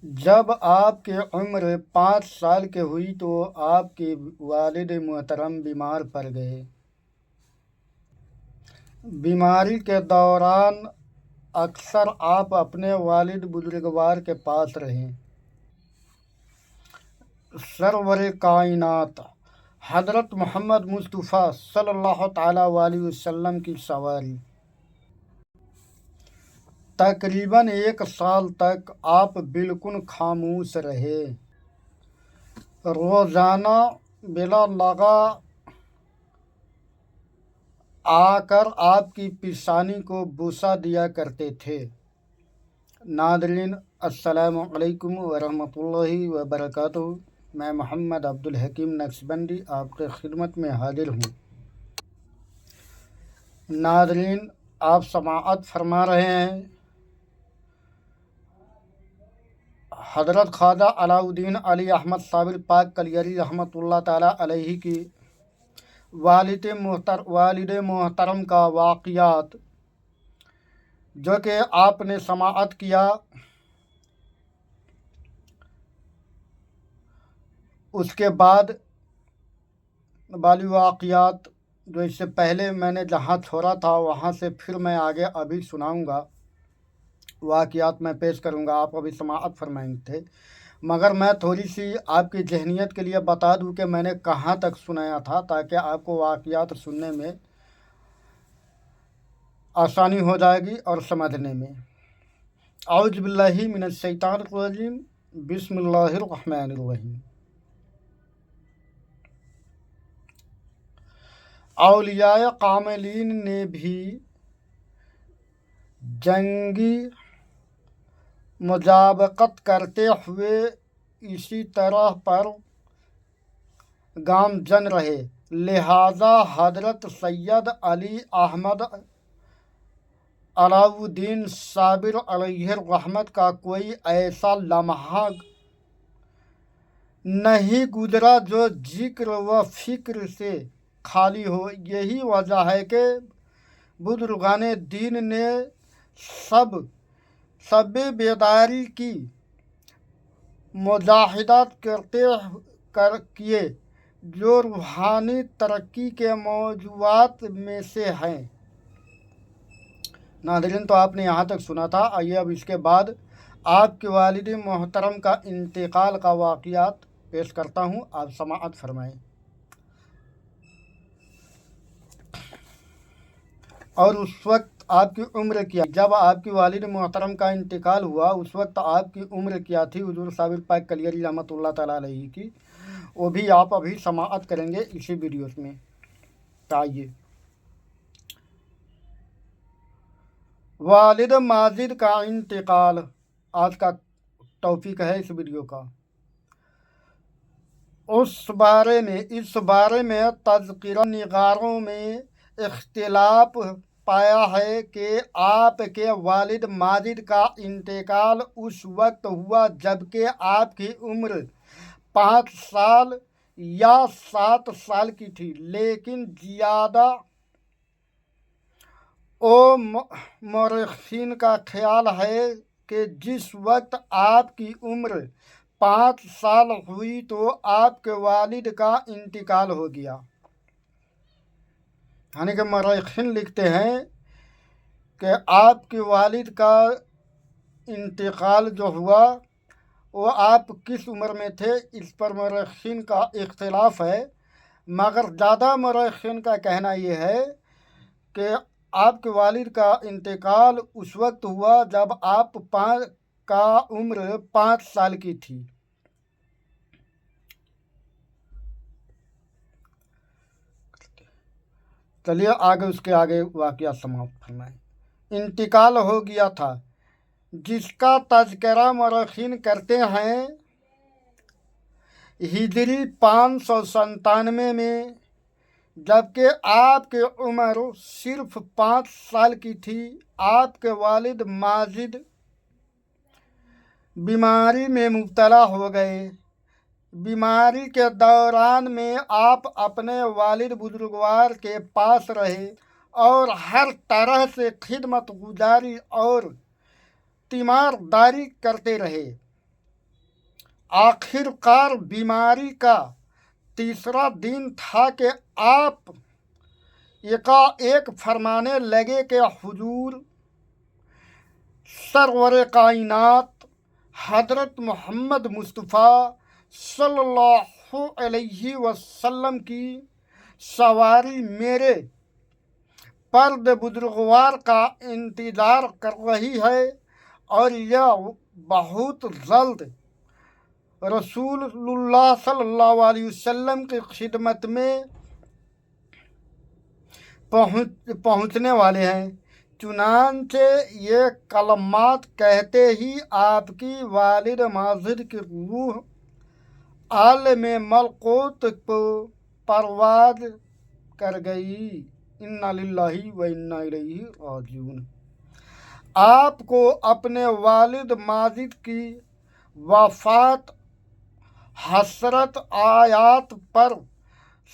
جب آپ کی عمر 5 سال کی ہوئی تو آپ کے والد محترم بیمار پڑ گئے۔ بیماری کے دوران اکثر آپ اپنے والد بزرگوار کے پاس رہیں۔ سرور کائنات حضرت محمد مصطفیٰ صلی اللہ تعالیٰ علیہ وسلم کی سواری۔ تقریباً 1 سال تک آپ بالکل خاموش رہے۔ روزانہ بلا لگا آ کر آپ کی پیشانی کو بوسہ دیا کرتے تھے۔ ناظرین السلام علیکم ورحمۃ اللہ وبرکاتہ۔ میں محمد عبدالحکیم نقشبندی آپ کے خدمت میں حاضر ہوں۔ ناظرین آپ سماعت فرما رہے ہیں حضرت خواجہ علاء الدین علی احمد صابر پاک کلیری رحمۃ اللہ تعالیٰ علیہ کی والد محترم کا واقعات جو کہ آپ نے سماعت کیا۔ اس کے بعد والی واقعات جو اس سے پہلے میں نے جہاں چھوڑا تھا وہاں سے پھر میں آگے ابھی سناؤں گا، واقعات میں پیش کروں گا، آپ ابھی سماعت فرمائیں تھے، مگر میں تھوڑی سی آپ کی ذہنیت کے لیے بتا دوں کہ میں نے کہاں تک سنایا تھا تاکہ آپ کو واقعات سننے میں آسانی ہو جائے گی اور سمجھنے میں۔ اعوذ باللہ من الشیطان الرجیم، بسم اللہ الرحمن الرحیم۔ اولیاء کاملین نے بھی جنگی مطابقت کرتے ہوئے اسی طرح پر گامزن رہے، لہذا حضرت سید علی احمد علاء الدین صابر علیہ الرحمت کا کوئی ایسا لمحہ نہیں گزرا جو ذکر و فکر سے خالی ہو۔ یہی وجہ ہے کہ بزرگان دین نے سب بیداری کی مجاہدات کیے جو روحانی ترقی کے موضوعات میں سے ہیں۔ ناظرین تو آپ نے یہاں تک سنا تھا۔ آئیے اب اس کے بعد آپ کے والد محترم کا انتقال کا واقعات پیش کرتا ہوں، آپ سماعت فرمائیں۔ اور اس وقت آپ کی عمر کیا؟ جب آپ کی والد محترم کا انتقال ہوا اس وقت آپ کی عمر کیا تھی حضور صابر پاک کلیری رحمۃ اللہ تعالیٰ علیہ کی، وہ بھی آپ ابھی سماعت کریں گے اسی ویڈیوز میں۔ آئیے، والد ماجد کا انتقال آج کا ٹاپک ہے اس ویڈیو کا۔ اس بارے میں تذکرہ نگاروں میں اختلاف پایا ہے کہ آپ کے والد ماجد کا انتقال اس وقت ہوا جبکہ آپ کی عمر 5 سال یا 7 سال کی تھی، لیکن زیادہ مورخین کا خیال ہے کہ جس وقت آپ کی عمر 5 سال ہوئی تو آپ کے والد کا انتقال ہو گیا۔ یعنی کہ مورخین لکھتے ہیں کہ آپ کے والد کا انتقال جو ہوا وہ آپ کس عمر میں تھے، اس پر مورخین کا اختلاف ہے، مگر زیادہ مورخین کا کہنا یہ ہے کہ آپ کے والد کا انتقال اس وقت ہوا جب آپ کا عمر 5 سال کی تھی۔ چلیے آگے اس کے آگے واقعہ سماپت فرمائیں۔ انتقال ہو گیا تھا جس کا تذکرہ مورخین کرتے ہیں ہجری 597 میں، جبکہ آپ کی عمر صرف 5 سال کی تھی۔ آپ کے والد ماجد بیماری میں مبتلا ہو گئے۔ بیماری کے دوران میں آپ اپنے والد بزرگوار کے پاس رہے اور ہر طرح سے خدمت گزاری اور تیمارداری کرتے رہے۔ आखिरकार बीमारी का तीसरा दिन था कि आप एकाएक फरमाने लगे कि हुजूर सरवर कायनात हजरत मोहम्मद मुस्तफ़ा सल्लल्लाहु अलैहि वसल्लम की सवारी मेरे पर्द बुजुर्गवार का इंतज़ार कर रही है और यह बहुत जल्द रसूलुल्लाह सल्लल्लाहु अलैहि वसल्लम की खिदमत में पहुँचने वाले हैं। चुनांचे ये कलमात कहते ही आपकी वालिद माजिद की रूह आलम मलकूत को परवाज कर गई। इन्ना लिल्लाहि व इन्ना इलैहि राजिऊन। आपको अपने वालिद माजिद की वफ़ात हसरत आयात पर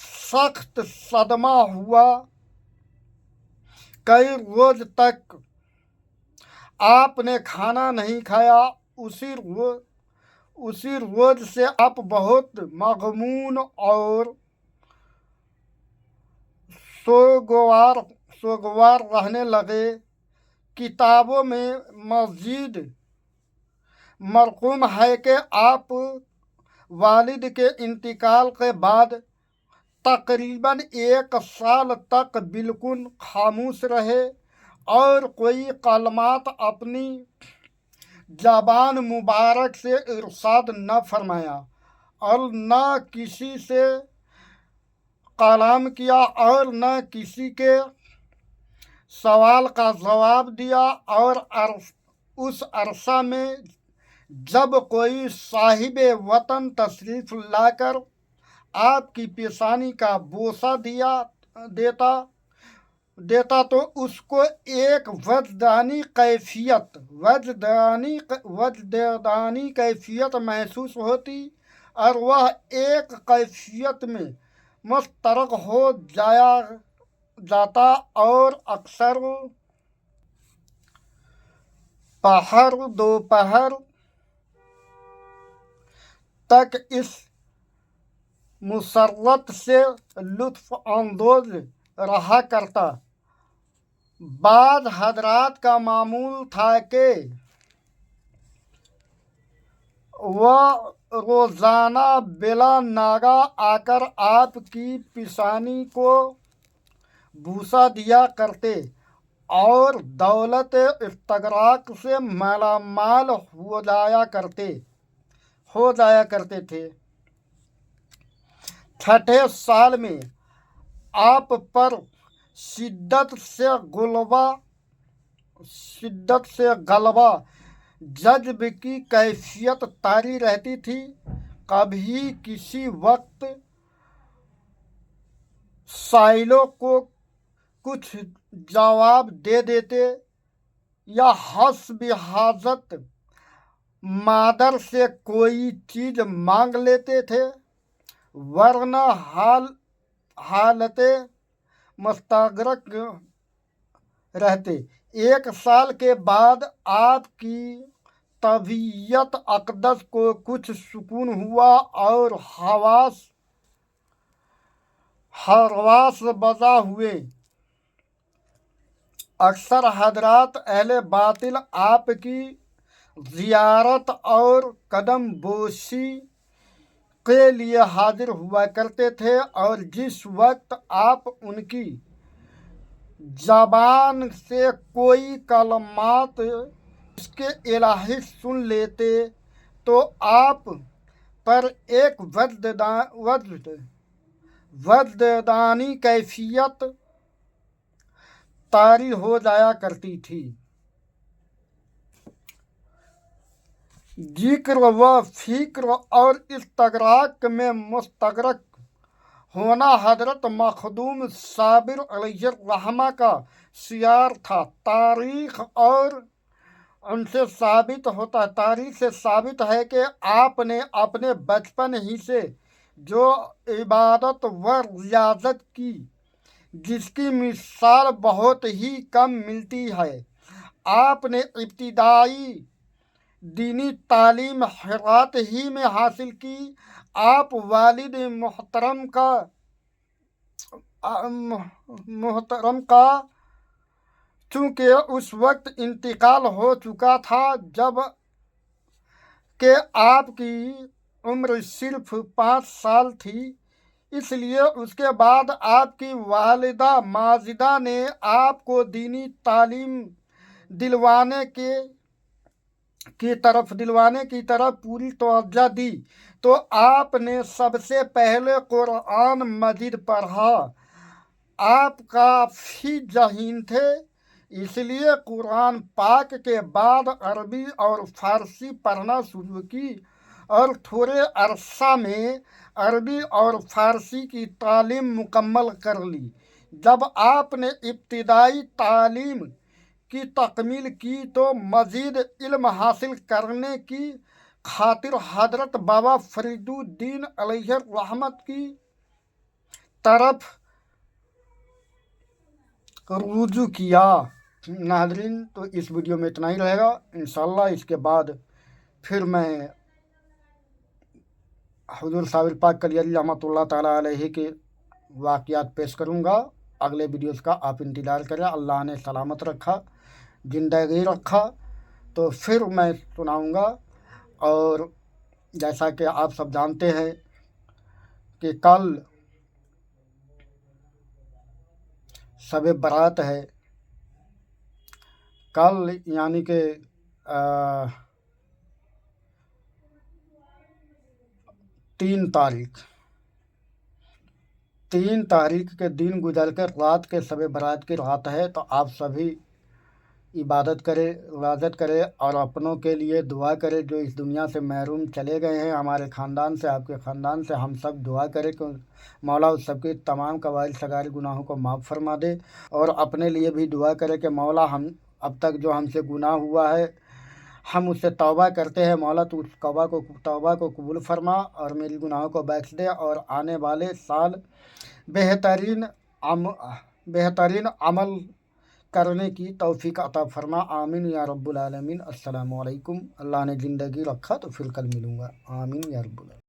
सख्त सदमा हुआ। कई रोज तक आपने खाना नहीं खाया। उसी रोज से आप बहुत मगमून और सोगवार रहने लगे। किताबों में मज़ीद मरकूम है कि आप वालिद के इंतकाल के बाद तकरीबन 1 साल तक बिल्कुल खामोश रहे और कोई कलमात अपनी ज़बान मुबारक से इरशाद न फरमाया और न किसी से कलाम किया और न किसी के सवाल का जवाब दिया। और उस अरसा में जब कोई साहिब वतन तशरीफ़ लाकर आपकी पेशानी का बोसा देता तो उसको एक वजदानी कैफियत महसूस होती और वह एक कैफियत में मुस्तरक हो जाता और अक्सर पहर दोपहर तक इस मुसर्रत से लुत्फ़ अंदोज रहा करता। बाद हजरात का मामूल था कि वह रोज़ाना बिला नागा आकर आपकी पेशानी को भूसा दिया करते और दौलत इस्तगराक से मालामाल हो जाया करते थे। छठे साल में आप पर शिद्दत से गलबा जज्ब की कैफियत तारी रहती थी। कभी किसी वक्त साइलों को कुछ जवाब दे देते या हस्ब हाजत मादर से कोई चीज़ मांग लेते थे, वरना हालते मुस्तगरक रहते। 1 साल के बाद आपकी तबीयत अक़दस को कुछ सुकून हुआ और हवास बजा हुए। अक्सर हजरात अहले बातिल आपकी ज़ियारत और कदम बोशी के लिए हाजिर हुआ करते थे और जिस वक्त आप उनकी ज़बान से कोई कलमात इसके इलाही सुन लेते तो आप पर एक वजदानी कैफियत तारी हो जाया करती थी। जिक्र व फिक्र और इस्तगराक में मुस्तगरक होना हजरत मखदूम साबिर अलैहिर्रहमा का शियार था। तारीख से साबित है कि आपने अपने बचपन ही से जो इबादत व रियाजत की, जिसकी मिसाल बहुत ही कम मिलती है, आपने इब्तिदाई दीनी तालीम हेरात ही में हासिल की। आप वालिद मोहतरम का चूँकि उस वक्त इंतकाल हो चुका था जब कि आपकी उम्र सिर्फ 5 साल थी, इसलिए उसके बाद आपकी वालिदा माजिदा ने आपको दीनी तालीम दिलवाने की तरफ पूरी तवज्जो दी। तो आपने सबसे पहले कुरान मजीद पढ़ा। आप काफ़ी जहीन थे, इसलिए कुरान पाक के बाद अरबी और फ़ारसी पढ़ना शुरू की और थोड़े अरसा में अरबी और फ़ारसी की तालीम मुकम्मल कर ली। जब आपने इब्तिदाई तालीम की तकमील की तो मज़ीद इल्म हासिल करने की खातिर हज़रत बाबा फरीदुद्दीन अलैहि रहमत की तरफ रुजू किया। नाज़रीन, तो इस वीडियो में इतना ही रहेगा। इंशाअल्लाह इसके बाद फिर मैं हुज़ूर साबिर पाक कलियरी रहमतुल्लाह ताला अलैहि के वाक़ियात पेश करूँगा। अगले वीडियोस का आप इंतज़ार करें। अल्लाह ने सलामत रखा, ज़िंदगी रखा तो फिर मैं सुनाऊँगा। और जैसा कि आप सब जानते हैं कि कल शब बारात है। कल यानी कि 3 तारीख के दिन गुजर कर रात के शब बारात की रात है। तो आप सभी इबादत करें, इबादत करें और अपनों के लिए दुआ करें जो इस दुनिया से महरूम चले गए हैं। हमारे ख़ानदान से, आपके ख़ानदान से हम सब दुआ करें कि मौला उस सबके तमाम कबाइर सगाइर गुनाहों को माफ़ फरमा दे। और अपने लिए भी दुआ करें कि मौला हम अब तक जो हमसे गुनाह हुआ है हम उससे तौबा करते हैं। मौला तू उस तौबा को कबूल फरमा और मेरी गुनाहों को बख्श दे और आने वाले साल बेहतरीन अमल करने की तौफीक अता फरमा। आमीन या रब्बुल आलमीन। अस्सलामु अलैकुम। अल्लाह ने ज़िंदगी रखा तो फिर कल मिलूँगा। आमीन या रब्बुल आलमीन।